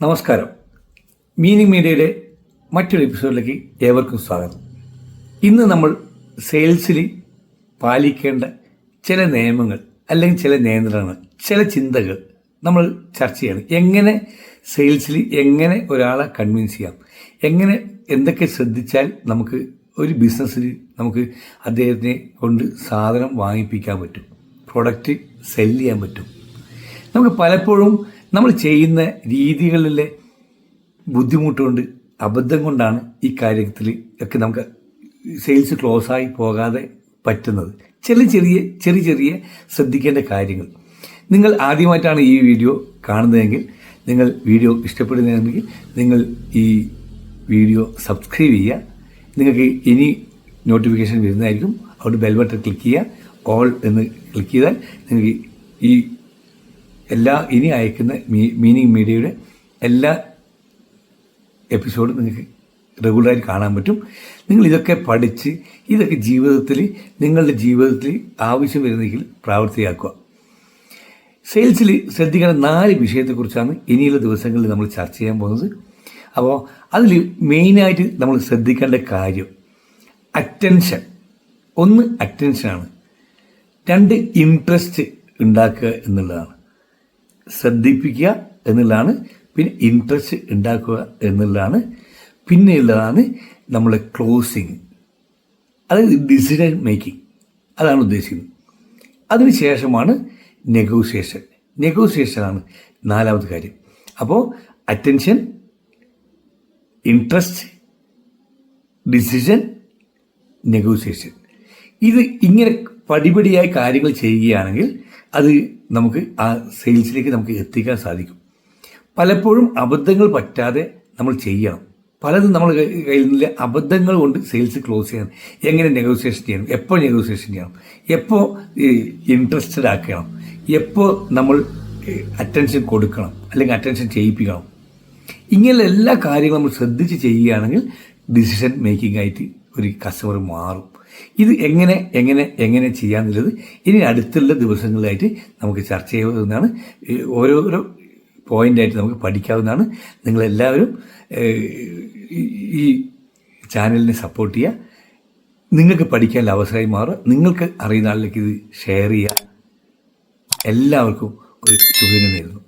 നമസ്കാരം. മീനിങ് മീഡിയയുടെ മറ്റൊരു എപ്പിസോഡിലേക്ക് ഏവർക്കും സ്വാഗതം. ഇന്ന് നമ്മൾ സെയിൽസിൽ പാലിക്കേണ്ട ചില നിയമങ്ങൾ അല്ലെങ്കിൽ ചില നിയന്ത്രണങ്ങൾ, ചില ചിന്തകൾ നമ്മൾ ചർച്ച ചെയ്യണം. എങ്ങനെ സെയിൽസിൽ എങ്ങനെ ഒരാളെ കൺവിൻസ് ചെയ്യാം, എങ്ങനെ എന്തൊക്കെ ശ്രദ്ധിച്ചാൽ നമുക്ക് ഒരു ബിസിനസ്സിൽ നമുക്ക് അദ്ദേഹത്തിനെ കൊണ്ട് സാധനം വാങ്ങിപ്പിക്കാൻ പറ്റും, പ്രൊഡക്റ്റ് സെല് ചെയ്യാൻ പറ്റും. നമുക്ക് പലപ്പോഴും നമ്മൾ ചെയ്യുന്ന രീതികളിലെ ബുദ്ധിമുട്ടുകൊണ്ട്, അബദ്ധം കൊണ്ടാണ് ഈ കാര്യത്തിൽ ഒക്കെ നമുക്ക് സെയിൽസ് ക്ലോസായി പോകാതെ പറ്റുന്നത്. ചെറിയ ശ്രദ്ധിക്കേണ്ട കാര്യങ്ങൾ. നിങ്ങൾ ആദ്യമായിട്ടാണ് ഈ വീഡിയോ കാണുന്നതെങ്കിൽ, നിങ്ങൾ വീഡിയോ ഇഷ്ടപ്പെടുന്നതെങ്കിൽ നിങ്ങൾ ഈ വീഡിയോ സബ്സ്ക്രൈബ് ചെയ്യുക. നിങ്ങൾക്ക് ഇനി നോട്ടിഫിക്കേഷൻ വരുന്നതായിരിക്കും. അവിടെ ബെൽ ബട്ടൺ ക്ലിക്ക് ചെയ്യുക. ഓൾ എന്ന് ക്ലിക്ക് ചെയ്താൽ നിങ്ങൾക്ക് ഈ ഇനി അയക്കുന്ന മീനിങ് മീഡിയയുടെ എല്ലാ എപ്പിസോഡും നിങ്ങൾക്ക് റെഗുലറായി കാണാൻ പറ്റും. നിങ്ങൾ ഇതൊക്കെ പഠിച്ച് ഇതൊക്കെ നിങ്ങളുടെ ജീവിതത്തിൽ ആവശ്യം വരുന്നെങ്കിൽ പ്രാവർത്തിയാക്കുക. സെയിൽസിൽ ശ്രദ്ധിക്കേണ്ട 4 വിഷയത്തെക്കുറിച്ചാണ് ഇനിയുള്ള ദിവസങ്ങളിൽ നമ്മൾ ചർച്ച ചെയ്യാൻ പോകുന്നത്. അപ്പോൾ അതിൽ മെയിനായിട്ട് നമ്മൾ ശ്രദ്ധിക്കേണ്ട കാര്യം അറ്റൻഷൻ. 1 അറ്റൻഷനാണ്. 2 ഇൻട്രസ്റ്റ് ഉണ്ടാക്കുക എന്നുള്ളതാണ്. ശ്രദ്ധിപ്പിക്കുക എന്നുള്ളതാണ്. പിന്നെ ഇൻട്രസ്റ്റ് ഉണ്ടാക്കുക എന്നുള്ളതാണ്. പിന്നെയുള്ളതാണ് നമ്മളെ ക്ലോസിങ്, അതായത് ഡിസിഷൻ മേക്കിംഗ്. അതാണ് ഉദ്ദേശിക്കുന്നത്. അതിനുശേഷമാണ് നെഗോസിയേഷനാണ് 4ാമത്തെ കാര്യം. അപ്പോൾ അറ്റൻഷൻ, ഇൻട്രസ്റ്റ്, ഡിസിഷൻ, നെഗോസിയേഷൻ. ഇത് ഇങ്ങനെ പടിപടിയായി കാര്യങ്ങൾ ചെയ്യുകയാണെങ്കിൽ അത് നമുക്ക് ആ സെയിൽസിലേക്ക് നമുക്ക് എത്തിക്കാൻ സാധിക്കും. പലപ്പോഴും അബദ്ധങ്ങൾ പറ്റാതെ നമ്മൾ ചെയ്യണം. പലതും നമ്മൾ കയ്യിൽ നിന്നില്ല. അബദ്ധങ്ങൾ കൊണ്ട് സെയിൽസ് ക്ലോസ് ചെയ്യണം. എങ്ങനെ നെഗോസിയേഷൻ ചെയ്യണം, എപ്പോൾ നെഗോസിയേഷൻ ചെയ്യണം, എപ്പോൾ ഇൻട്രസ്റ്റഡ് ആക്കണം, എപ്പോൾ നമ്മൾ അറ്റൻഷൻ കൊടുക്കണം അല്ലെങ്കിൽ അറ്റൻഷൻ ചെയ്യിപ്പിക്കണം. ഇങ്ങനെ എല്ലാ കാര്യങ്ങളും നമ്മൾ ശ്രദ്ധിച്ച് ചെയ്യുകയാണെങ്കിൽ ഡിസിഷൻ മേക്കിംഗ് ആയിട്ട് ഒരു കസ്റ്റമർ മാറും. ഇത് എങ്ങനെ ചെയ്യാന്നുള്ളത് ഇനി അടുത്തുള്ള ദിവസങ്ങളിലായിട്ട് നമുക്ക് ചർച്ച ചെയ്യാവുന്നതാണ്. ഓരോരോ പോയിൻ്റായിട്ട് നമുക്ക് പഠിക്കാവുന്നതാണ്. നിങ്ങളെല്ലാവരും ഈ ചാനലിനെ സപ്പോർട്ട് ചെയ്യുക. നിങ്ങൾക്ക് പഠിക്കാനുള്ള അവസരമായി മാറുക. നിങ്ങൾക്ക് അറിയുന്ന ആളിലേക്ക് ഇത് ഷെയർ ചെയ്യുക. എല്ലാവർക്കും ഒരു ശുഭദിനം നേരുന്നു.